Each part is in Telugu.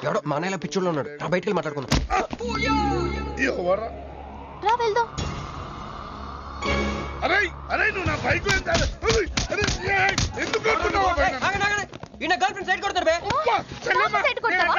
ఎవడో మా అన్నయ్య పిచ్చోళ్ళు ఉన్నాడు. రా బయటికి వెళ్ళి మాట్లాడుకుందాం. రా వెళ్దాం. అరే అరే నువ్వు నా బైక్ ఎందుకు ఈయన గర్ల్ ఫ్రెండ్ సైడ్ కొడతారు బే. సైడ్ కొడతావా?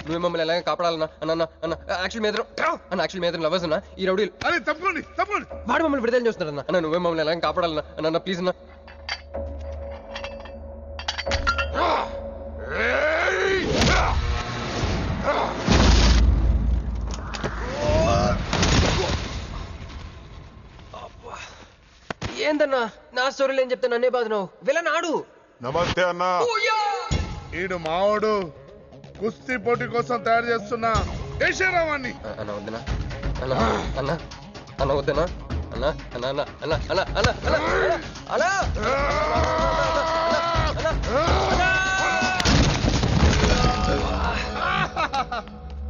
నువ్వు మమ్మల్ని ఎలాగ కాపాడాలన్నా అన్న అన్న యాక్చువల్ మీద లవర్స్ అన్న ఈ రౌడీ అరే తప్పండి తప్పండి వాడు మమ్మల్ని విడుదల చేస్తున్నారన్న అన్న నువ్వే మమ్మల్ని ఎలాగ కాపాడాలన్నా అన్న ప్లీజ్ అన్న. ఏందన్నా నా స్టోరీలు ఏం చెప్తా నన్నే బాధ నువ్వు వెళ్ళనాడు. నమస్తే అన్న. ఈడు మావాడు కుస్తీ పోటీ కోసం తయారు చేస్తున్నా దేశరావాన్ని. అన్న వద్దనా అన్న అన్న అన్న వద్దనా అన్న అన్న అన్న అన్న అన్న అన్న అన్న అన్న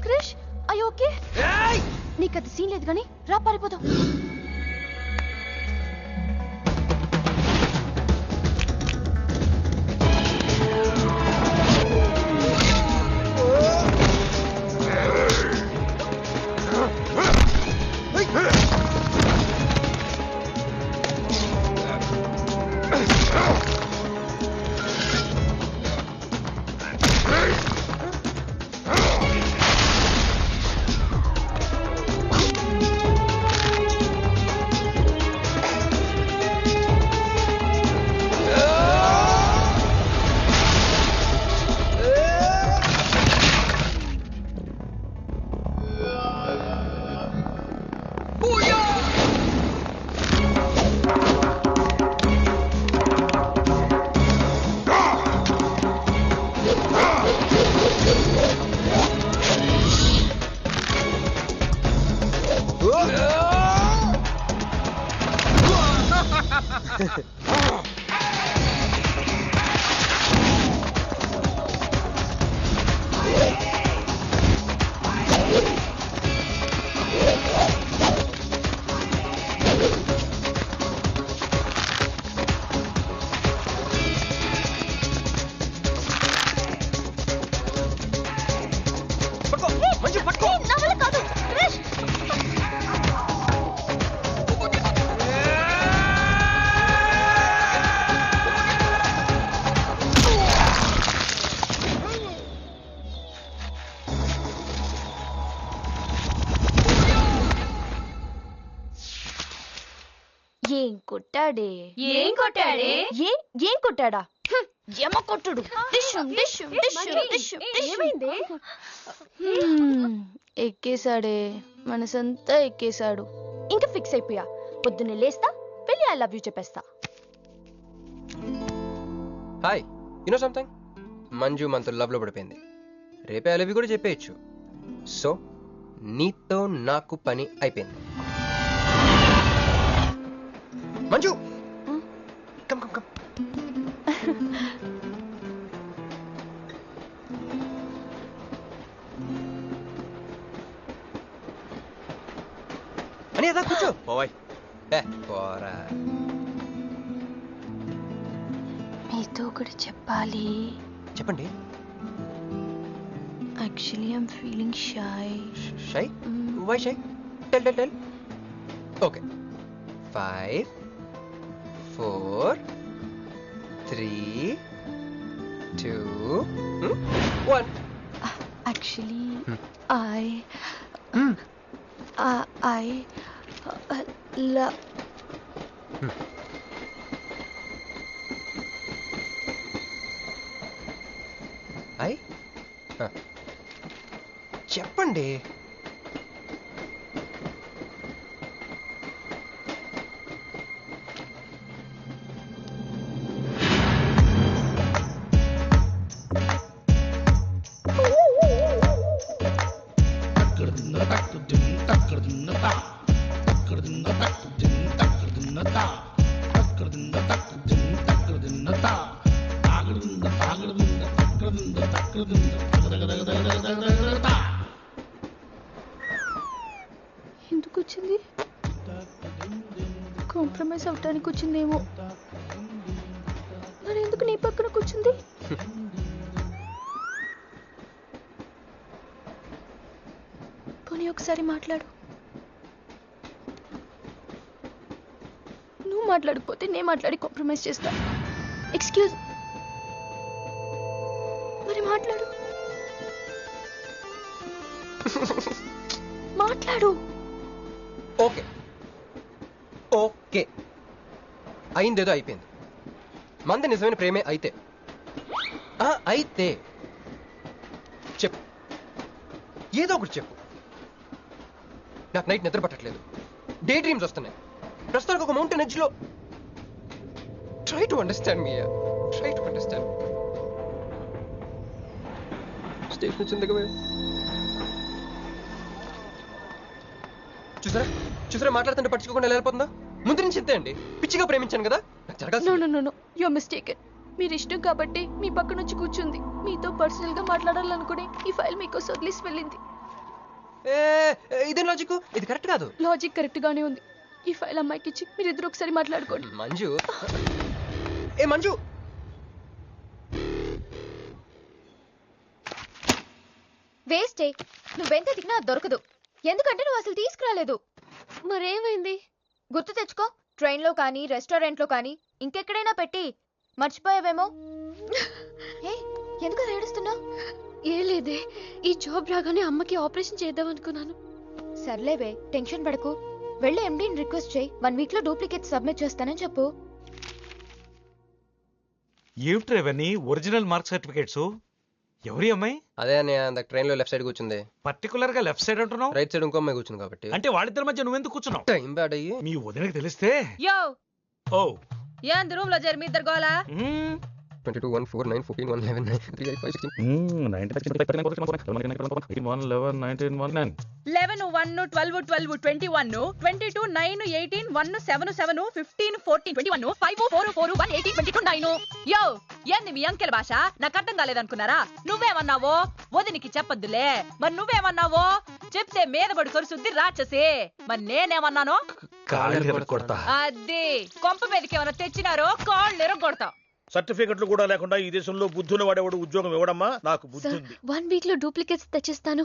క్రిష్ అయ్యో ఓకే, నీకు అది సీన్ లేదు కానీ రా పారిపోదాం. ఏం కొట్టాడే ఏం కొట్టాడా? ఏమ కొట్టుడు ఎక్కేశాడే, మనసంతా ఎక్కేశాడు. ఇంకా ఫిక్స్ అయిపోయా, పొద్దున్నే లేస్తా, వెళ్ళి ఐ లవ్ యూ చెప్పేస్తా. హాయ్ యూనో సంథింగ్, మంజు మనతో లవ్ లో పడిపోయింది. రేపే ఐ లవ్ యూ కూడా చెప్పేయచ్చు. సో నీతో నాకు పని అయిపోయింది. Manju come come come. అని అదా కూర్చో పోయ్. పోరా, మీతో ఒకటి చెప్పాలి. చెప్పండి. Actually I'm feeling shy. Shy? Why shy? Tell tell tell. Okay, 5 4 3 2 1. Actually, I love. చెప్పండి. మాట్లాడడానికి వచ్చిందేమో, మరి ఎందుకు నీ పక్కన కూర్చుంది? పోనీ ఒకసారి మాట్లాడు. నువ్వు మాట్లాడకపోతే నేను మాట్లాడి కాంప్రమైజ్ చేస్తా. ఎక్స్క్యూజ్, మరి మాట్లాడు. మాట్లాడు. ఓకే ఓకే, అయిందేదో అయిపోయింది. మంది నిజమైన ప్రేమే అయితే అయితే చెప్పు, ఏదో ఒకటి చెప్పు. నాకు నైట్ నిద్ర పట్టట్లేదు, డే డ్రీమ్స్ వస్తున్నాయి. ప్రస్తుతానికి ఒక మౌంటైన్ ఎడ్జ్లో. Try to understand me, try to understand. Station వచ్చింది కదా, చూసారా చూసారా, మాట్లాడుతుంటే పట్టించుకోకుండా వెళ్ళిపోతుందా? ముందు నుంచి చెప్తే అండి, పిచ్చిగా ప్రేమించాను కదా, నాకు జరగాల్సింది. No no no, you are mistaken. మీరు ఇష్టం కాబట్టి మీ పక్కన వచ్చి కూర్చుంది. మీతో పర్సనల్ గా మాట్లాడాలనుకుని ఈ ఫైల్ మీకోసం వదిలేసి వెళ్ళింది. ఇదేం లాజిక్? ఇది కరెక్ట్ కాదు. లాజిక్ కరెక్ట్ గానే ఉంది. ఈ ఫైల్ అమ్మాయికి ఇచ్చి మీరు ఇద్దరు ఒకసారి మాట్లాడుకోండి. మంజు, మంజు, వేస్టే. నువ్వెంత తిన్నా దొరకదు, ఎందుకంటే నువ్వు అసలు తీసుకురాలేదు. మరేమైంది? గుర్తు తెచ్చుకో. ట్రైన్లో కానీ రెస్టారెంట్లో కానీ ఇంకెక్కడైనా పెట్టి మర్చిపోయావేమో. ఏ ఎందుకు అలా ఏడుస్తున్నావు? ఏ లేదే, ఈ జాబ్ రాగానే అమ్మకి ఆపరేషన్ చేద్దాం అనుకున్నాను. సర్లేవే, టెన్షన్ పడకు. వెళ్ళి ఎండీని రిక్వెస్ట్ చేయి, 1 వీక్ లో డూప్లికేట్ సబ్మిట్ చేస్తానని చెప్పు. ఏమిట్రా ఇవన్నీ ఒరిజినల్ మార్క్ సర్టిఫికేట్స్? ఎవరి అమ్మాయి? అదే అన్నయ్య, ట్రైన్ లో లెఫ్ట్ సైడ్ కూర్చుంది. పర్టికులర్ గా లెఫ్ట్ సైడ్ అంటున్నావు? రైట్ సైడ్ ఇంకో అమ్మాయి కూర్చుంది కాబట్టి. అంటే వాళ్ళిద్దరి మధ్య నువ్వెందుకు కూర్చున్నావు? టైం బ్యాడ్ అయ్యి మీ వదినకి తెలిస్తే. యో ఓ ఏంది రూమ్ లో జరి మీ ఇద్దరు గోలా? 22 1 4 9 14 1 11 9 3 5 5 16 11 1 12 12 21 22 9 18 1 7 7 15 14 21 5 4 4 1 18 22 9. యో ఏంది మీ అంకెల భాష? నాకు అర్థం కాలేదనుకున్నారా? నువ్వేమన్నావో వదినికి చెప్పొద్దులే, మరి నువ్వేమన్నావో చెప్తే మీద పడి కరుసుద్ది రాక్షసి. మరి నేనేమన్నాను? అది కొంప మీదకి ఏమన్నా తెచ్చినారో కాళ్ళు ఎరగొడతా. సర్టిఫికెట్లు కూడా లేకుండా ఈ దేశంలో బుద్ధుని వాడేవాడు ఉద్యోగం ఇవ్వడమ్మా? నాకు బుద్ధి ఉంది. 1 వీక్ లో డూప్లికేట్స్ తెచ్చిస్తాను.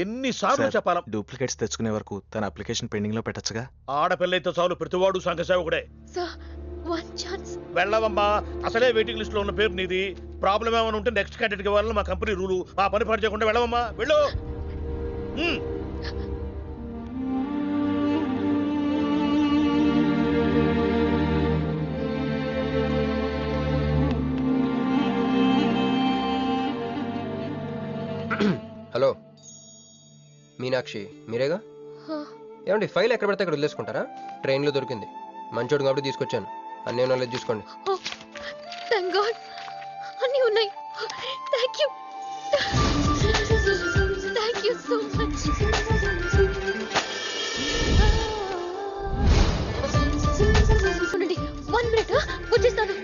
ఎన్నిసార్లు చెప్పాలా? డూప్లికేట్స్ తెచ్చుకునే వరకు తన అప్లికేషన్ పెండింగ్ లో పెట్టచ్చుగా. ఆడపిల్లైతే చాలు, ప్రతివాడు సంఘ సేవకుడే. Sir, 1 chance. వెళ్ళవమ్మా, అసలే వెయిటింగ్ లిస్ట్ లో ఉన్న పేరు నీది. ప్రాబ్లం ఏమైనా ఉంటే నెక్స్ట్ క్యాండిడేట్ కి ఇవ్వాలని మా కంపెనీ రూలు. ఆ పని పని చేయకుండా వెళ్ళవమ్మా, వెళ్ళు. హలో మీనాక్షి, మీరేగా? ఏమండి, ఫైల్ ఎక్కడ పడితే అక్కడ వదిలేసుకుంటారా? ట్రైన్లో దొరికింది, మంచోడు కాబట్టి తీసుకొచ్చాను. అన్నీ నాలెడ్జ్ చూసుకోండి. థాంక్ గాడ్, అన్నీ ఉన్నాయి. Thank you, thank you so much. చూడండి, 1 మినిట్ వచ్చేస్తాను.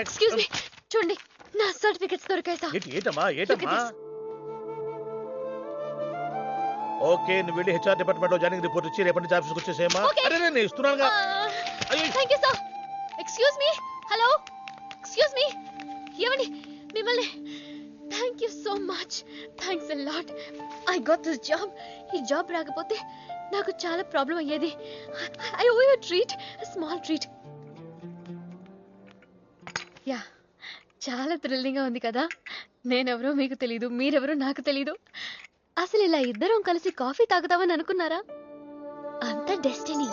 ఎక్స్క్యూజ్ మీ, చూడండి నా సర్టిఫికెట్స్ దొరికాయి సార్. ఏటమ్మా ఏటమ్మా? ఓకే, నువ్వు వెళ్ళి హెచ్ఆర్ డిపార్ట్మెంట్ లో జాయినింగ్ రిపోర్ట్ ఇచ్చి రేపటి నుంచి ఆఫీస్కి వచ్చేసేమా. అరే నేను ఇస్తున్నానుగా. Thank you sir. Excuse me, hello, excuse me, ఏమండి మిమ్మల్ని. Thank you so much, thanks a lot. I got this job. ఈ జాబ్ రాకపోతే నాకు చాలా ప్రాబ్లం అయ్యేది. I owe you treat, small treat. Yeah, చాలా థ్రిల్లింగ్గా ఉంది కదా. నేనెవరో మీకు తెలీదు, మీరెవరో నాకు తెలీదు. అసలు ఇలా ఇద్దరం కలిసి కాఫీ తాగుతామని అనుకున్నారా? అంత destiny.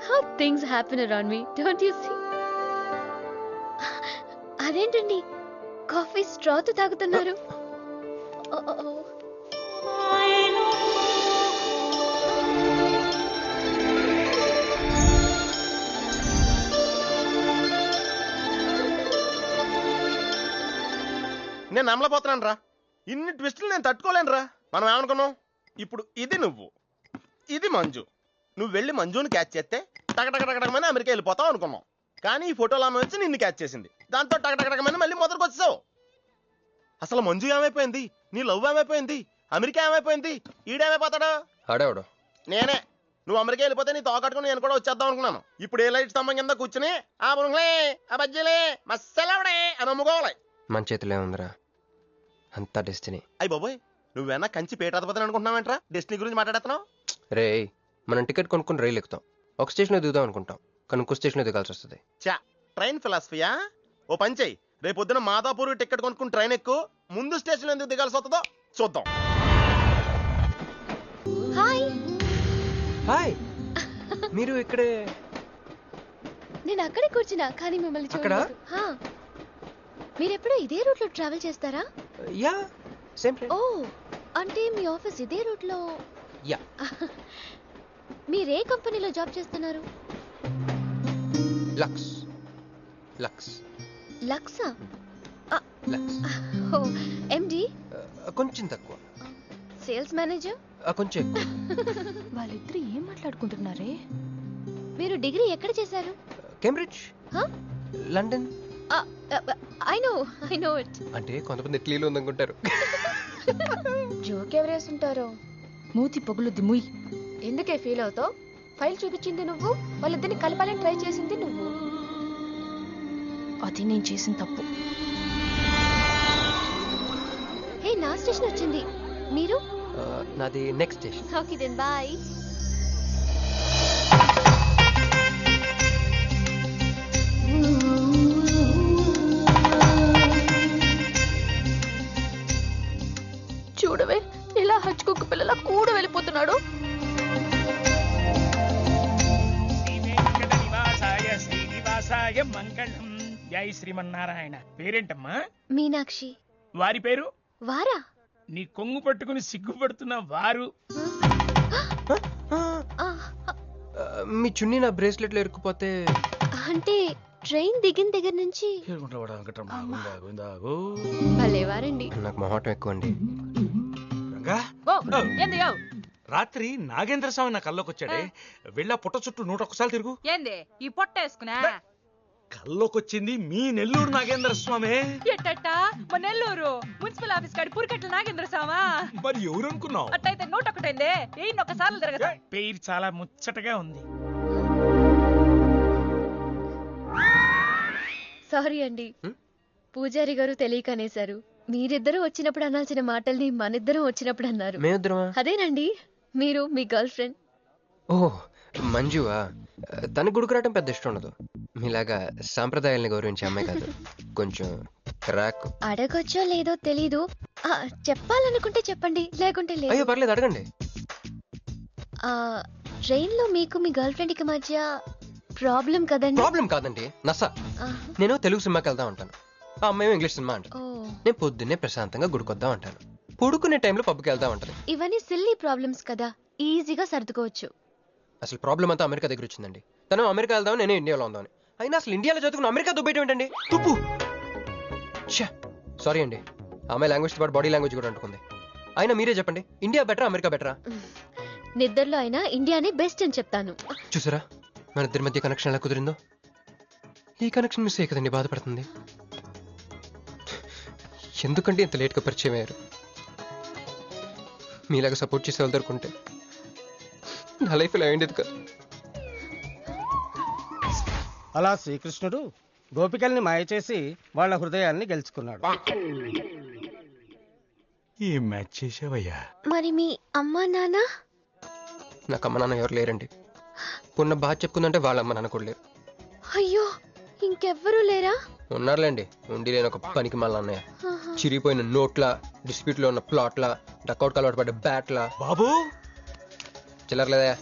How things happen around me, don't you see? అదేంటండి కాఫీ స్ట్రాతో తాగుతున్నారు? నేను నమ్మలేకపోతున్నాను రా, ఇన్ని ట్విస్టులు నేను తట్టుకోలేను రా. మనం ఏమనుకున్నాం? ఇప్పుడు ఇది నువ్వు, ఇది మంజు. నువ్వు వెళ్ళి మంజుని క్యాచ్ చేస్తే టకటకటకటకమని అమెరికా వెళ్ళిపోతావు అనుకున్నాం. కానీ ఈ ఫోటోలో ఆమె వచ్చి నిన్ను క్యాచ్ చేసింది. దాంతో టకటకటకమని మళ్ళీ మొదటికి వచ్చావు. అసలు మంజు ఏమైపోయింది? నీ లవ్ ఏమైపోయింది? అమెరికా ఏమైపోయింది? ఈడేమైపోతాడు? ఆడేవాడు నేనే. నువ్వు అమెరికా వెళ్ళిపోతే నీ తోకట్టుకుని నేను కూడా వచ్చేద్దాం అనుకున్నాను. ఇప్పుడు ఏ లైట్ స్తంభం కింద కూర్చుని ఆ బుంగ్లే ఆ బజ్జీలే మస్సలవడే అని అమ్ముకోవాలి. మన చేతిలో ఉందిరా, అంతా డెస్టినీ. అయ్యి బాబోయ్, నువ్వేనా కంచి పేటాధిపతిని అనుకుంటున్నావేంట్రా? డెస్టినీ గురించి మాట్లాడుతున్నావు? రే, మనం టికెట్ కొనుక్కుని రైలు ఎక్కుతాం, ఒక స్టేషన్లో దిగుదాం అనుకుంటాం, కానీ ఇంకో స్టేషన్లో దిగాల్సి వస్తుంది. చా, ట్రైన్ ఫిలాసఫియా? ఓ పని చెయ్యి, రేపు పొద్దున మాదాపూర్ టికెట్ కొనుక్కుని ట్రైన్ ఎక్కు, ముందు స్టేషన్ ఎందుకు దిగాల్సి వస్తుందో చూద్దాం. హాయ్. హాయ్, మీరు ఇక్కడే? నేను అక్కడే కూర్చున్నా, కానీ మిమ్మల్ని అక్కడా? చూడలేదు. హా. మీరెప్పుడు ఇదే రూట్ లో ట్రావెల్ చేస్తారా? Yeah, same train. ఓ, అంటే మీ ఆఫీస్ ఇదే రూట్ లో? యా. మీరే కంపెనీలో జాబ్ చేస్తున్నారు? లక్స్. లక్స్. లక్సా? లక్స్. ఓ, ఎండి? కొంచెం తక్కువ. Sales manager? కొంచెం ఎక్కువ. వాళ్ళిద్దరు ఏం మాట్లాడుకుంటున్నారే? మీరు డిగ్రీ ఎక్కడ చేశారు? Cambridge. London. I know it. అంటే కొంతమంది ఇట్లీలో ఉందనుకుంటారు. జోక్ ఎవరేస్తుంటారో. మూతి పొగులుద్ది ముయ్. ఎందుకే ఫీల్ అవుతావు? ఫైల్ చూపించింది నువ్వు, వాళ్ళిద్దరిని కలపాలని ట్రై చేసింది నువ్వు. అది నేను చేసిన తప్పు. హే, నా స్టేషన్ వచ్చింది. మీరు? నాది next station. Okay then bye. చూడవే, ఇలా హచ్చుకోక పిల్లల కూడా వెళ్ళిపోతున్నాడు. శ్రీనివాసాయ మంగళం. జై శ్రీమన్నారాయణ. పేరేంటమ్మా? మీనాక్షి. వారి పేరు? వారా? నీ కొంగు పట్టుకుని సిగ్గుపడుతున్న వారు. మీ చున్నీ నా బ్రేస్లెట్ లో ఇరుక్కుపోతే? అంటే ట్రైన్ దిగిన దగ్గర నుంచి. భలేవారండి. నాకు మొహటం ఎక్కువ అండి. రాత్రి నాగేంద్ర స్వామి నా కల్లోకి వచ్చాడే, వెళ్ళా పుట్ట చుట్టూ 101 తిరుగు. ఏంది ఈ పొట్ట వేసుకున్నా? కల్లోకొచ్చింది మీ నెల్లూరు నాగేంద్ర స్వామి. ఎట్టట మా నెల్లూరు మున్సిపల్ ఆఫీస్ కాడి పురికట్ల నాగేంద్ర స్వామా? మరి ఎవరు అనుకున్నావు? అట్టయితే 101 ఏయ్ ఒకసార్లు తిరగదా? పేరు చాలా ముచ్చటగా ఉంది. సారీ అండి, పూజారి గారు తెలియక అనేశారు. మీరిద్దరూ వచ్చినప్పుడు అనాల్సిన మాటల్ని మనిద్దరం వచ్చినప్పుడు అన్నారు. మేమిద్దరమా? అదేనండి, మీరు మీ గర్ల్ ఫ్రెండ్. ఓ, మంజువా? తన గుడికి రావడం పెద్ద ఇష్టం ఉండదు. మీలాగా సాంప్రదాయాల్ని గౌరవించే అమ్మాయి కాదు, కొంచెం క్రాక్. అడగొచ్చో లేదో తెలీదు, చెప్పాలనుకుంటే చెప్పండి, లేకుంటే లేదు. అయ్యో పర్లేదు, అడగండి. ట్రైన్ లో మీకు మీ గర్ల్ ఫ్రెండ్ కి మధ్య ప్రాబ్లం కదండి? ప్రాబ్లం కాదండి, నస. నేను తెలుగు సినిమాకి వెళ్తా ఉంటాను, ఆ అమ్మాయి ఇంగ్లీష్ సినిమా అంటాను. నేను పొద్దున్నే ప్రశాంతంగా గుడికొద్దాం అంటాను, పడుకునే టైంలో పబ్కి వెళ్తా ఉంటాను. ఇవన్నీ సిల్లీ ప్రాబ్లమ్స్ కదా, ఈజీగా సర్దుకోవచ్చు. అసలు ప్రాబ్లం అంతా అమెరికా దగ్గర వచ్చిందండి. తను అమెరికా వెళ్దాం, నేను ఇండియాలో ఉందామని. అయినా అసలు ఇండియాలో చదువుకున్న అమెరికా దుబ్బేయటం ఏంటండి? తుప్పు. సారీ అండి, ఆమె లాంగ్వేజ్ పాటు బాడీ లాంగ్వేజ్ కూడా అంటుకుంది. అయినా మీరే చెప్పండి, ఇండియా బెటరా అమెరికా బెటరా? నిద్రలో అయినా ఇండియానే బెస్ట్ అని చెప్తాను. చూసారా మన ఇద్దరి మధ్య కనెక్షన్ ఎలా కుదిరిందో? ఈ కనెక్షన్ మిస్ అయ్యే కదండి బాధపడుతుంది. ఎందుకంటే ఇంత లేట్గా పరిచయం అయ్యారు? మీలాగా సపోర్ట్ చేసే వాళ్ళు దొరుకుంటే నా లైఫ్ ఇలా అయ్యింది కదా. అలా శ్రీకృష్ణుడు గోపికల్ని మాయ చేసి వాళ్ళ హృదయాల్ని గెలుచుకున్నాడు. ఈ మ్యాచ్ చేసావయ్యా. మరి మీ అమ్మా నాన్న? నాకు అమ్మ నాన్న ఎవరు లేరండి. పున్న బాగా చెప్పుకుందంటే వాళ్ళ అమ్మ నాన్న కూడా లేరు. అయ్యో, ఇంకెవ్వరూ లేరా? ఉన్నారులేండి, ఉండి లేని ఒక పనికి మళ్ళీ అన్నయ్య. చిరిగిపోయిన నోట్ల, డిస్ప్యూట్ లో ఉన్న ప్లాట్ల, డకౌట్ అలవాటు పడ్డ బ్యాట్ల. బాబు చిల్లరలేదా?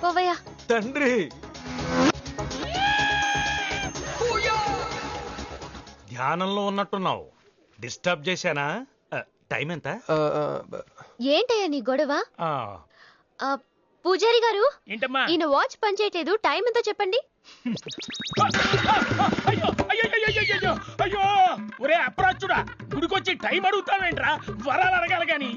పోవయ్యా. తండ్రి ధ్యానంలో ఉన్నట్టున్నావు, డిస్టర్బ్ చేశానా? టైం ఎంత? ఏంటయ్యా నీ గొడవ? పూజారి గారు, ఏంటమ్మా? ఈయన వాచ్ పనిచేయట్లేదు, టైం ఎంతో చెప్పండి. అయ్యో ఒరే అప్రాచుడా, గుడికొచ్చి టైం అడుగుతావేంట్రా? వరాలు అడగాలి గాని.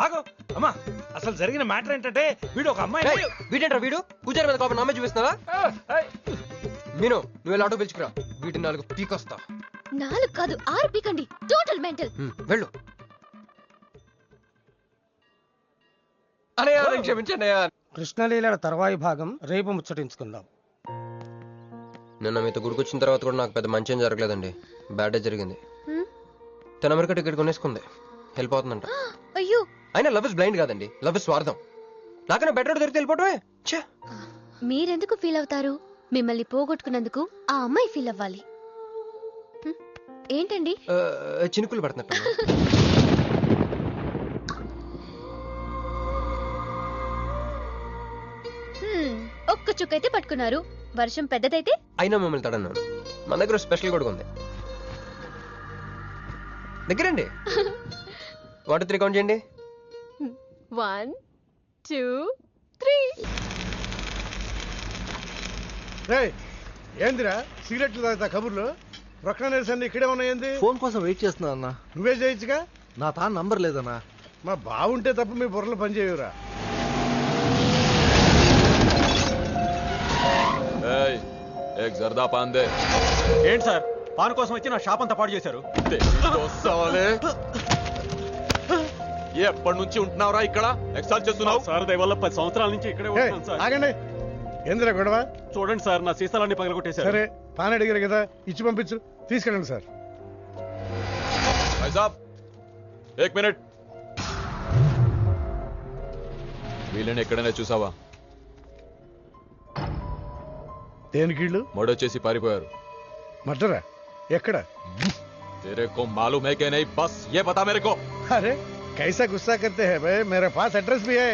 ఆగో అమ్మా, అసలు జరిగిన మ్యాటర్ ఏంటంటే వీడు ఒక అమ్మాయి వీడేంట్రా వీడు పూజారి మీద కోపం నామే చూపిస్తున్నావా మీను నువ్వు వెళ్ళి ఆటో పిలుచుకురా వీటి 4 పీకొస్తా 4 కాదు 6 పీకండి. Total mental. వెళ్ళు అనే క్షమించండి. కృష్ణలీల తర్వాయి భాగం రేపు ముచ్చటించుకుందాం. నిన్న మీతో గుడికొచ్చిన తర్వాత కూడా నాకు పెద్ద మంచి ఏం జరగలేదండి. బ్యాడ్ జరిగింది. తన అమెరికా టికెట్ కొనేసుకుంది, వెళ్ళిపోతుందంట. అయ్యో, అయినా లవ్ ఇస్ బ్లైండ్ కాదండి, లవ్ ఇస్ స్వార్థం. నాకన్నా బెటర్ దొరికి వెళ్ళిపోవటమే. మీరెందుకు ఫీల్ అవుతారు? మిమ్మల్ని పోగొట్టుకున్నందుకు ఆ అమ్మాయి ఫీల్ అవ్వాలి. ఏంటండి చినుకులు పడుతున్నట్టు. ఒక్క చుక్కైతే పట్టుకున్నారు. వర్షం పెద్దదైతే అయినా మమ్మల్ని తడన్నాను. మన దగ్గర స్పెషల్ కూడా ఉంది. దగ్గరండి. 1 2 3 కౌంట్ చేయండి. 1 2 3. ఏందిరా సిగరెట్లు తాగుతా కబుర్లు? ప్రొక్లనేషన్ ఇక్కడే ఉన్నాయండి. ఫోన్ కోసం వెయిట్ చేస్తున్నా అన్న. నువ్వే చేయొచ్చుగా. నా తాను నంబర్ లేదన్నా. మా బాగుంటే తప్ప మీ బుర్రలు పనిచేయవురా. ఏంటి సార్ పాన్ కోసం వచ్చి నా షాప్ అంతా పాడు చేశారు? ఎప్పటి నుంచి ఉంటున్నావురా ఇక్కడ? ఎక్సాల్ చేస్తున్నావు సార్ దయవల్ల 10 సంవత్సరాల నుంచి ఇక్కడే ఉంటున్నాను సార్. ఆగండి. ఏందిరా గొడవ? చూడండి సార్ నా సీసాలన్నీ పగలగొట్టేశారు. సరే పాన్ అడిగారు కదా, ఇచ్చి పంపించు. తీసుకెళ్ళండి సార్. ఏక్ మినిట్. వీళ్ళని ఎక్కడైనా చూసావా? దేనికిళ్ళు మర్డర్ చేసి పారిపోయారు. మర్డరా? ఎక్కడ? तेरे को मालूम है कि नहीं? बस ये बता मेरे को. अरे कैसा गुस्सा करते हैं भाई, मेरे पास एड्रेस भी है.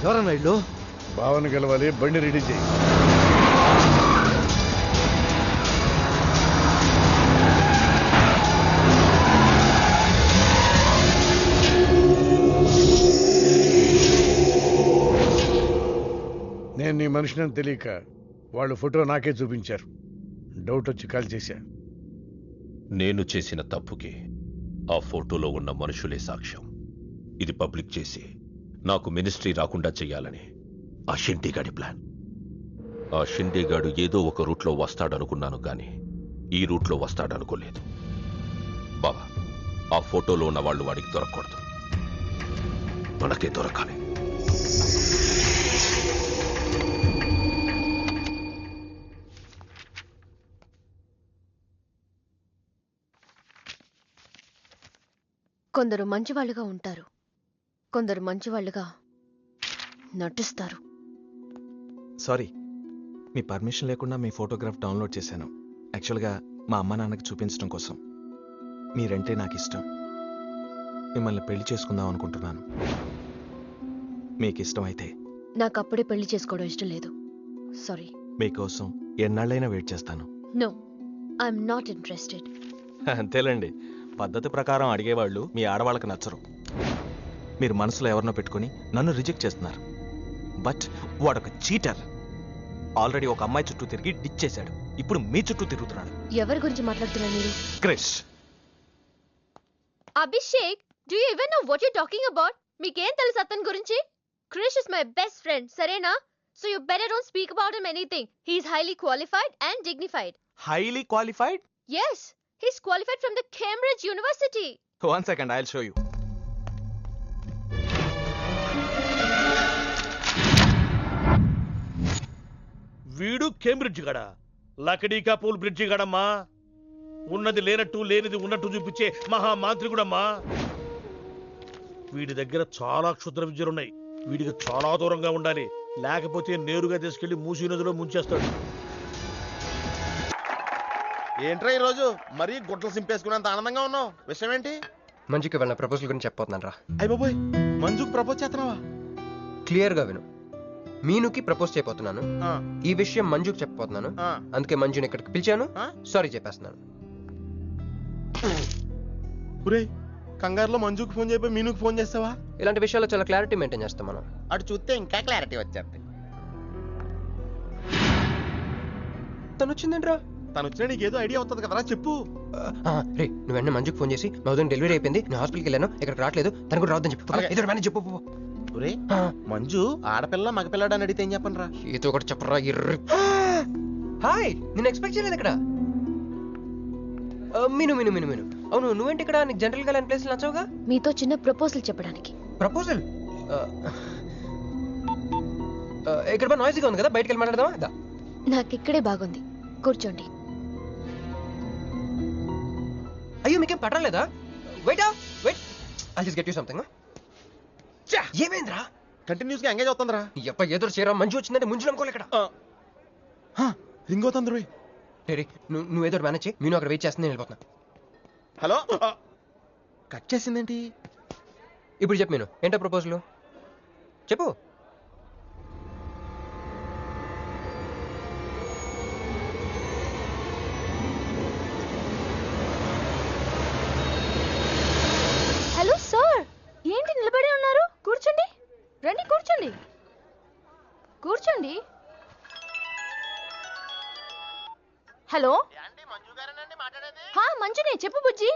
ఎవరన్నా ఇల్లు? భావన గెలవాలి, బండి రెడీ చేయి. నేను నీ మనిషిని తెలియక వాళ్ళు ఫోటో నాకే చూపించారు. డౌట్ వచ్చి కాల్ చేశా. నేను చేసిన తప్పుకి ఆ ఫోటోలో ఉన్న మనుషులే సాక్ష్యం. ఇది పబ్లిక్ చేసి నాకు మినిస్ట్రీ రాకుండా చెయ్యాలని ఆ షిండేగాడి ప్లాన్. ఆ షిండేగాడు ఏదో ఒక రూట్లో వస్తాడనుకున్నాను కానీ ఈ రూట్లో వస్తాడనుకోలేదు. బాబా, ఆ ఫోటోలో ఉన్న వాళ్ళు వాడికి దొరకకూడదు, మనకే దొరకాలి. కొందరు మంచివాళ్ళుగా ఉంటారు, కొందరు మంచివాళ్ళుగా నటిస్తారు. సారీ, మీ పర్మిషన్ లేకుండా మీ ఫోటోగ్రాఫ్ డౌన్లోడ్ చేశాను. యాక్చువల్గా మా అమ్మ నాన్నకి చూపించడం కోసం. మీరంటే నాకు ఇష్టం. మిమ్మల్ని పెళ్లి చేసుకుందాం అనుకుంటున్నాను. మీకు ఇష్టం అయితే. నాకు అప్పుడే పెళ్లి చేసుకోవడం ఇష్టం లేదు. సారీ. మీకోసం ఎన్నాళ్ళైనా వెయిట్ చేస్తాను. No, I'm not interested. అంతేలేండి, పద్ధతి ప్రకారం అడిగేవాళ్ళు మీ ఆడవాళ్ళకి నచ్చరు. మీరు మనసులో ఎవరినో పెట్టుకుని నన్ను రిజెక్ట్ చేస్తున్నారు. బట్ వాడొక చీటర్. ఆల్రెడీ ఒక అమ్మాయి చుట్టూ తిరిగి డిచ్ చేశాడు. ఇప్పుడు మీ చుట్టూ తిరుగుతున్నాడు. ఎవరి గురించి మాట్లాడుతున్నారు మీరు? Krish. Abhishek, do you even know what you talking about? మీకేం తెలుసు అతని గురించి? Krish is my best friend, సరేనా? So you better don't speak about him anything. He is highly qualified and dignified. Highly qualified? Yes, he's qualified from the Cambridge University. 1 second, I'll show you. వీడు కేంబ్రిడ్జ్ గడ, లకడీకా పూల్ బ్రిడ్జి గడమ్మా. ఉన్నది లేనట్టు లేనిది ఉన్నట్టు చూపించే మహా మాంత్రికుడమ్మా. వీడి దగ్గర చాలా క్షుద్ర విద్యలున్నాయి. వీడికి చాలా దూరంగా ఉండాలి, లేకపోతే నేరుగా తీసుకెళ్లి మూసీ నదిలో ముంచేస్తాడు. ఏంట్రా ఈరోజు మరీ గుడ్లు సింపేసుకున్నంత ఆనందంగా ఉన్నావు? విషయం ఏంటి? మంజుకి వెళ్ళిన ప్రపోజల్ గురించి చెప్పబోతున్నాను రా. అయ్య బాబోయ్, మంజుకి ప్రపోజ్ చేస్తున్నావా? క్లియర్ గా విను. మీనుకి ప్రపోజ్ చేయబోతున్నాను. ఈ విషయం మంజుకి చెప్పబోతున్నాను. అందుకే మంజుని ఇక్కడికి పిలిచాను. సారీ చెప్పేస్తున్నాను. కంగారులో మంజుకి ఫోన్ చేయబోయి మీనుకి ఫోన్ చేస్తావా? ఇలాంటి విషయాల్లో చాలా క్లారిటీ మెయింటైన్ చేస్తాం మనం. అటు చూస్తే ఇంకా క్లారిటీ వచ్చేది. తను వచ్చిందేంట్రా? తను వచ్చినా నీకేదో ఐడియా అవుతుంది కదరా, చెప్పు. రే నువ్వు వెంటనే మంజుకి ఫోన్ చేసి మా వదిన డెలివరీ అయిపోయింది, నేను హాస్పిటల్కి వెళ్ళాను, ఇక్కడికి రావట్లేదు, తను కూడా రావద్దని చెప్పు. ఏదో మేనేజ్ చెప్పు. ఒరే మంజు ఆడపిల్ల మగపిల్లాడు అని అడిగితే ఏం చెప్పను రా? ఏదో ఒకటి చెప్పరా. హాయ్, నేను ఎక్స్పెక్ట్ చేయలేదు ఇక్కడ. మీను మీను మీను మీను అవును, నువ్వేంటి ఇక్కడ? నీకు జనరల్ గా లేని ప్లేస్ నచ్చవుగా? మీతో చిన్న ప్రపోజల్ చెప్పడానికి. ప్రపోజల్? ఇక్కడ నాయిస్గా ఉంది కదా, బయటకు వెళ్ళి మాట్లాడదామా? నాకు ఇక్కడే బాగుంది, కూర్చోండి. అయ్యో మీకేం పట్టలేదా? Wait wait, I just get you something. ఏమైందిరా? కంటిన్యూస్ గా ఎంగేజ్ అవుతుందిరా. ఎప్ప ఏదో చేరా, మంజు వచ్చిందంటే ముంజు నమ్ముకోలే ఇక్కడ. రింగ్ అవుతుంది రోయ్. నువ్వు ఏదో మేనేజ్ చేయి, నేను అక్కడ వెయిట్ చేస్తుంది, నేను వెళ్ళిపోతున్నా. హలో, కట్ చేసిందేంటి? ఇప్పుడు చెప్పు మీను, ఏంటో ప్రపోజల్ చెప్పు. హలో సార్, ఏంటి నిలబడి ఉన్నారు? కూర్చోండి, రండి కూర్చోండి, కూర్చోండి. హలో, మంజునే, చెప్పు బుజ్జి.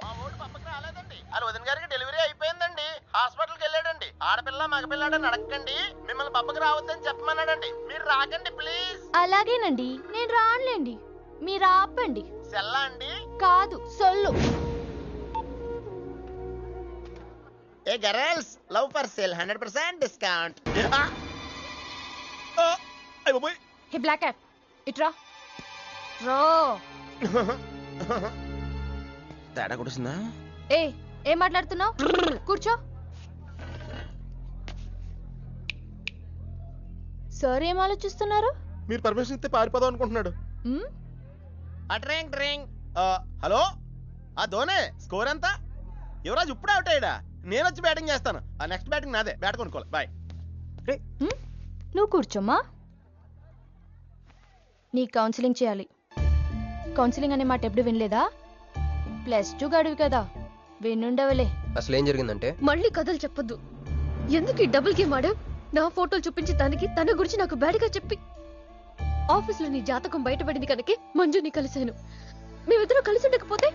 వాళ్ళ వదిన గారికి డెలివరీ అయిపోయిందండి, హాస్పిటల్కి వెళ్ళాడండి. ఆడపిల్ల మగపిల్లాడని అడగండి, మిమ్మల్ని పప్పకి రావద్దని చెప్పమన్నాడండి. మీరు రాకండి ప్లీజ్. అలాగేనండి, నేను రానులేండి, మీరు ఆపండి. సెల్లా అండి? కాదు, సొల్లు. ఏ girls, love for sale 100% discount. Hey black cat, ఇట్రా. రో తేడా కొడుతుందా? ఏం మాట్లాడుతున్నావు? కూర్చో. సార్ ఏం ఆలోచిస్తున్నారు? మీరు పర్మిషన్ ఇస్తే పారిపోదాం అనుకుంటున్నాడు. హలో, ఆ ధోనే స్కోర్ ఎంత? యువరాజ్ ఇప్పుడే అవుట్ అయ్యాడా? నేను వచ్చి బ్యాటింగ్ చేస్తాను. ఆ నెక్స్ట్ బ్యాటింగ్ నాదే, బ్యాట్ కొనుక్కోవాలి. బాయ్. నువ్వు కూర్చోమ్మా. నీ కౌన్సిలింగ్ చేయాలి. కౌన్సిలింగ్ అనే మాట ఎప్పుడు వినలేదా? +2 గడివి కదా, వినుండవలే. అసలు ఏం జరిగిందంటే, మళ్ళీ కథలు చెప్పొద్దు. ఎందుకు ఈ డబుల్ గేమ్ ఆడావు? నా ఫోటోలు చూపించి దానికి తన గురించి నాకు బ్యాడ్గా చెప్పి ఆఫీస్లో నీ జాతకం బయటపడింది కనుకే మంజుని కలిశాను. మేమిద్దరం కలిసి ఉండకపోతే?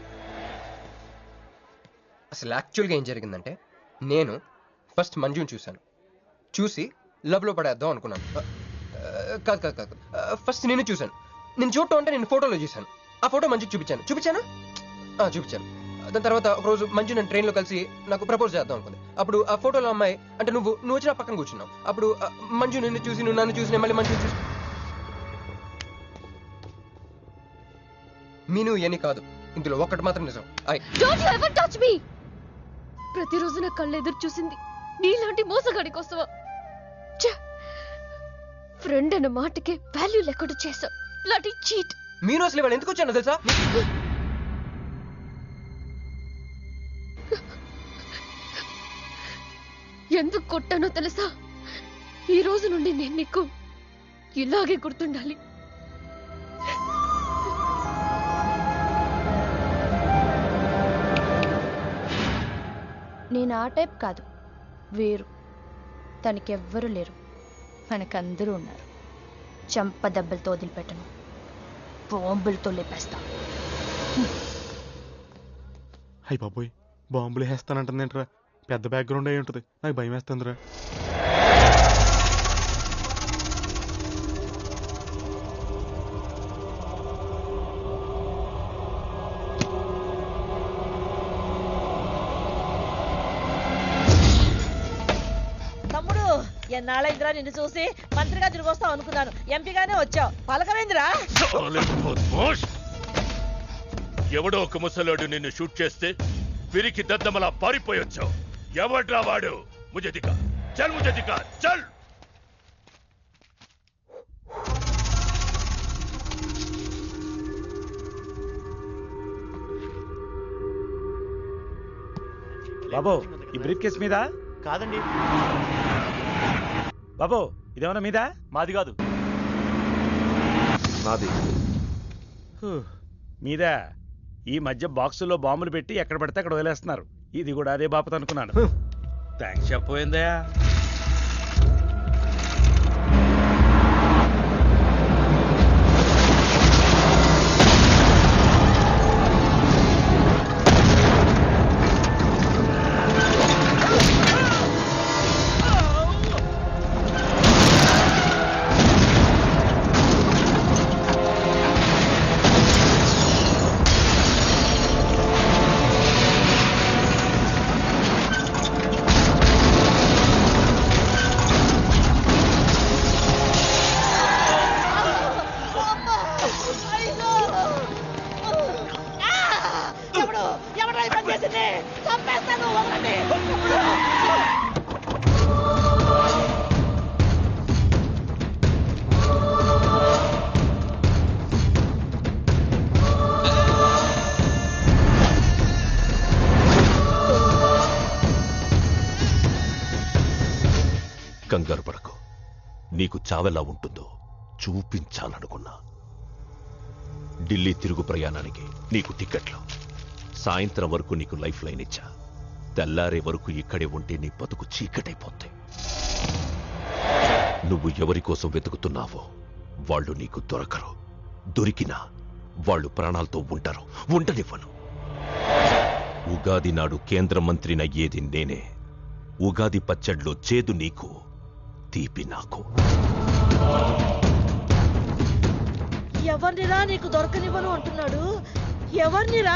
అసలు యాక్చువల్గా ఏం జరిగిందంటే, నేను ఫస్ట్ మంజుని చూశాను, చూసి లవ్లో పడేద్దాం అనుకున్నాను. కాదు కాదు కాదు, ఫస్ట్ నేను చూశాను. నేను చూడటం అంటే నేను ఫోటోలో చూశాను. ఆ ఫోటో మంజుకి చూపించాను. దాని తర్వాత ఒకరోజు మంజు నేను ట్రైన్లో కలిసి నాకు ప్రపోజ్ చేద్దాం అనుకుంది. అప్పుడు ఆ ఫోటోలో అమ్మాయి అంటే నువ్వు వచ్చి నా పక్కన కూర్చున్నావు. అప్పుడు మంజు నిన్ను చూసి, నువ్వు నన్ను చూసి, మళ్ళీ మంజు చూసి. మీను ఏని కాదు, ఇందులో ఒక్కటి మాత్రం నిజం. Don't you ever touch me! ప్రతిరోజు నా కళ్ళు ఎదురు చూసింది నీలాంటి మోసగాడి కోసమా? ఫ్రెండ్ అన్న మాటకే వాల్యూ లేకుండా చేసావు. లాంటి చీట్. మీను అసలు ఇవాళ ఎందుకు వచ్చానో తెలుసా? ఎందుకు కొట్టానో తెలుసా? ఈ రోజు నుండి నేను నీకు ఇలాగే గుర్తుండాలి. నేను ఆ టైప్ కాదు, వేరు. తనకెవ్వరూ లేరు, మనకందరూ ఉన్నారు. చంప దెబ్బలతో వదిలిపెట్టను, బాంబులతో లేపేస్తా. అయ్య బాబోయ్, బాంబులు వేస్తానంటుందేంట్రా? పెద్ద బ్యాక్గ్రౌండ్ అయి ఉంటుంది, నాకు భయం వేస్తుందిరా. తమ్ముడు, ఎన్నాళ్ళైందిరా నిన్ను చూసి? మంత్రిగా తిరిగి వస్తావు అనుకున్నాను, ఎంపీగానే వచ్చావు. పలకవేందిరా? ఎవడో ఒక ముసలోడు నిన్ను షూట్ చేస్తే పిరికి దద్దమలా పారిపోయొచ్చావు. ఎవడ్రా వాడు? ముझे दिखा, चल मुझे दिखा, चल. బాబు, ఈ బ్రీఫ్ కేస్ మీద? కాదండి బాబు, ఇదేమన్నా మీద? మాది కాదు. నాది. మీద. ఈ మధ్య బాక్సుల్లో బాంబులు పెట్టి ఎక్కడ పడితే అక్కడ వదిలేస్తున్నారు. ఇది కూడా అదే బాపత అనుకున్నాను. థ్యాంక్స్ చెప్పబోయిందయా. కంగారు పడకు. నీకు చావెలా ఉంటుందో చూపించాలనుకున్నా. ఢిల్లీ తిరుగు ప్రయాణానికి నీకు టిక్కెట్లు. సాయంత్రం వరకు నీకు లైఫ్ లైన్ ఇచ్చా. తెల్లారే వరకు ఇక్కడే ఉంటే నీ బతుకు చీకటైపోతాయి. నువ్వు ఎవరి కోసం వెతుకుతున్నావో వాళ్ళు నీకు దొరకరు. దొరికినా వాళ్ళు ప్రాణాలతో ఉంటారు. ఉండనివ్వను. ఉగాది నాడు కేంద్ర మంత్రినయ్యేది నేనే. ఉగాది పచ్చడ్లో చేదు నీకు, తీపి నాకు. ఎవరినిరా నీకు దొరకనివ్వను అంటున్నాడు? ఎవరినిరా?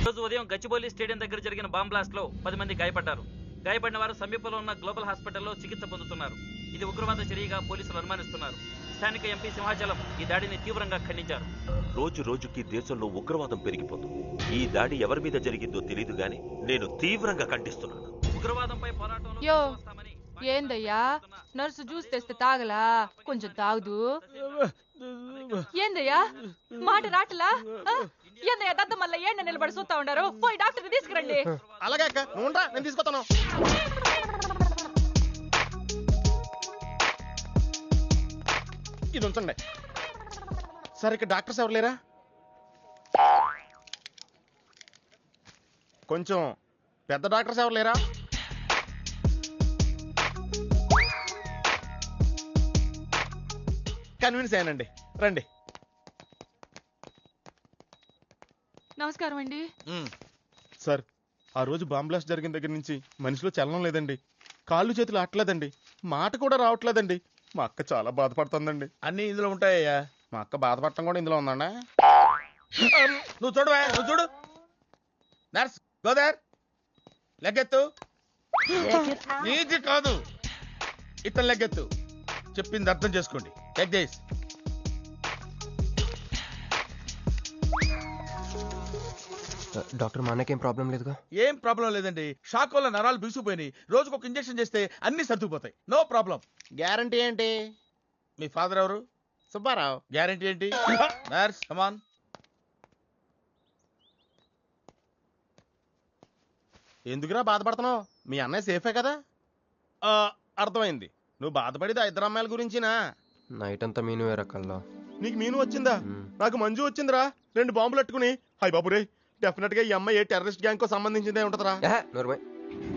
రోజు ఉదయం గచ్చిబౌలి స్టేడియం దగ్గర జరిగిన బాంబ్ బ్లాస్ట్ లో 10 మంది గాయపడ్డారు. గాయపడిన వారు సమీపంలో ఉన్న గ్లోబల్ హాస్పిటల్లో చికిత్స పొందుతున్నారు. ఇది ఉగ్రవాద చర్యగా పోలీసులు అనుమానిస్తున్నారు. స్థానిక ఎంపీ సింహాచలం ఈ దాడిని తీవ్రంగా ఖండించారు. రోజు రోజుకి దేశంలో ఉగ్రవాదం పెరిగిపోతుంది. ఈ దాడి ఎవరి మీద జరిగిందో తెలియదు గాని నేను తీవ్రంగా ఖండిస్తున్నాను. ఉగ్రవాదంపై పోరాటంలో యో ఏందయ్యా, నర్సు జ్యూస్ తెస్తే తాగలా? కొంచెం తాగుదు. ఏందయ్యా మాట రాటలా? ఏందయ్యా దత్త మళ్ళీ ఏండ నిలబడి చూస్తా ఉండారు? పోయి డాక్టర్ తీసుకురండి. అలాగే అక్క, నువ్వు ఉండరా, నేను తీసుకొస్తాను. ఇది ఉంచండి. సార్ ఇక్కడ డాక్టర్స్ ఎవరు లేరా? కొంచెం పెద్ద డాక్టర్స్ ఎవరు లేరా? కన్విన్స్ అయ్యానండి, రండి. నమస్కారం అండి. సార్, ఆ రోజు బాంబ్ బ్లాస్ట్ జరిగిన దగ్గర నుంచి మనిషిలో చలనం లేదండి. కాళ్ళు చేతులు ఆటలేదండి. మాట కూడా రావట్లేదండి. మా అక్క చాలా బాధపడుతుందండి. అన్ని ఇందులో ఉంటాయ్యా. మా అక్క బాధపడటం కూడా ఇందులో ఉందండి. నువ్వు చూడవా, నువ్వు చూడు. నర్స్ గోదార్, లెగ్గెత్తు. నీది కాదు, ఇతను లెగ్గెత్తు. చెప్పింది అర్థం చేసుకోండి. Take this. డాక్టర్, మా అన్నకేం ప్రాబ్లం లేదుగా? ఏం ప్రాబ్లం లేదండి. షాక్ వల్ల నరాలు బిగుసిపోయినాయి. రోజుకు ఒక ఇంజెక్షన్ చేస్తే అన్ని సర్దుకుపోతాయి. No problem. గ్యారంటీ ఏంటి? మీ ఫాదర్ ఎవరు? సుబ్బారావు. గ్యారంటీ ఏంటి? నర్స్ కమాన్. ఎందుకురా బాధపడుతున్నావు? మీ అన్నయ్య సేఫే కదా? అర్థమైంది. నువ్వు బాధపడేది ఆ ఇద్దరు అమ్మాయిల గురించినా? నైట్ అంతా మీను వేరే కల్లా. నీకు మీను వచ్చిందా? నాకు మంజు వచ్చిందిరా. 2 బాంబులు పెట్టుకుని. హాయ్ బాబు రే, డెఫినెట్ గా ఈ అమ్మాయి ఏ టెర్రరిస్ట్ గ్యాంగ్ కో సంబంధించిందే ఉంటదరా.